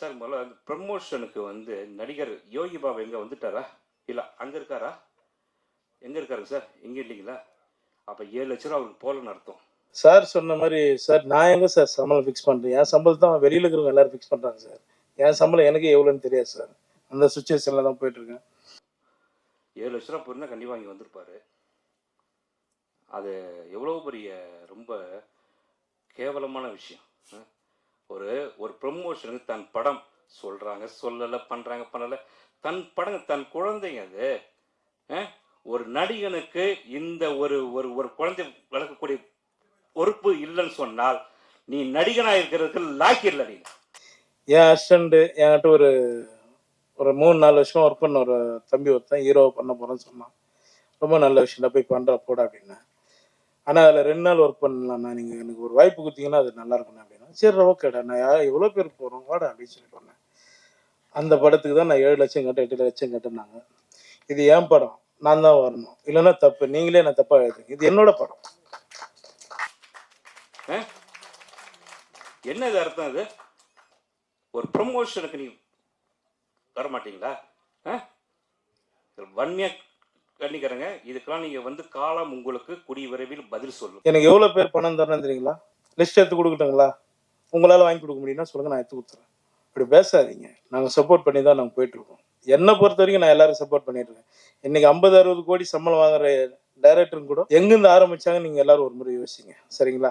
Sir முதல்ல ப்ரமோஷனுக்கு வந்து நடிகர் யோகி பாபு எங்கே வந்துட்டாரா? இல்லை அங்கே இருக்காரா? எங்கே இருக்காருங்க சார்? எங்கே இல்லைங்களா? அப்போ 7 லட்ச ரூபா அவருக்கு போகலன்னு அர்த்தம். சார் சொன்ன மாதிரி சார் நான் எங்கே சார் சம்பளம் ஃபிக்ஸ் பண்ணுறேன்? என் சம்பளம் தான் வெளியில் இருக்கிறவங்க எல்லாரும் ஃபிக்ஸ் பண்ணுறாங்க சார். என் சம்பளம் எனக்கு எவ்வளோன்னு தெரியாது சார். அந்த சுச்சுவேஷனில் தான் போயிட்டுருக்கேன். 7 லட்ச ரூபா போயிருந்தால் கண்டிப்பாக இங்கே வந்திருப்பாரு. அது எவ்வளோ பெரிய ரொம்ப கேவலமான விஷயம். ஒரு ஒரு ப்ரமோஷனுக்கு தன் படம் சொல்கிறாங்க, சொல்லலை, பண்ணுறாங்க, பண்ணலை. தன் படம் தன் குழந்தைங்க அது. ஒரு நடிகனுக்கு இந்த ஒரு ஒரு ஒரு குழந்தை வளர்க்கக்கூடிய பொறுப்பு இல்லைன்னு சொன்னால் நீ நடிகனாக இருக்கிறதுக்கு லாக்கி இல்லை. நீ என் அசிஸ்டண்ட்டு என்கிட்ட ஒரு 3-4 வருஷமாக ஒர்க் பண்ண ஒரு தம்பி ஒருத்தன் ஹீரோவை பண்ண போகிறேன்னு சொன்னான். ரொம்ப நல்ல விஷயம் தான், போய் பண்ணுற போட அப்படின்னு. ஆனால் அதில் 2 நாள் ஒர்க் பண்ணலாம்ண்ணா, நீங்கள் எனக்கு ஒரு வாய்ப்பு கொடுத்தீங்கன்னா அது நல்லா இருக்குண்ணா அப்படின்னா. சரி ஓகேடா, நான் எவ்வளோ பேர் போகிறோம் வாடா அப்படின்னு சொல்லி சொன்னேன். அந்த படத்துக்கு தான் நான் 7 லட்சம் கேட்டேன், 8 லட்சம் கேட்டேன்னாங்க. இது என் படம், நான் தான் வரணும், இல்லைன்னா தப்பு, நீங்களே நான் தப்பாக எழுதுங்க, இது என்னோட படம். என்ன இது அர்த்தம்? இது ஒரு ப்ரமோஷனுக்கு நீ வர மாட்டீங்களா? வன்மையா கண்டிக்கிறேங்க. இதுக்கெல்லாம் நீங்க வந்து காலம் உங்களுக்கு கூடிய விரைவில் பதில் சொல்லும். எனக்கு எவ்வளோ பேர் பணம் தரணும் தெரியுங்களா? லிஸ்ட் எடுத்து கொடுக்கட்டுங்களா? உங்களால் வாங்கி கொடுக்க முடியும்னா சொல்லுங்கள், நான் எடுத்து கொடுத்துறேன். அப்படி பேசாதீங்க. நாங்கள் சப்போர்ட் பண்ணி தான் நாங்கள் போயிட்டுருக்கோம். என்னை பொறுத்த வரைக்கும் நான் எல்லாரும் சப்போர்ட் பண்ணிட்டு இருக்கேன். இன்னைக்கு 50-60 கோடி சம்பளம் வாங்குற டைரக்டரும் கூட எங்கேருந்து ஆரம்பிச்சாங்க நீங்கள் எல்லாரும் ஒரு முறை யோசிங்க, சரிங்களா?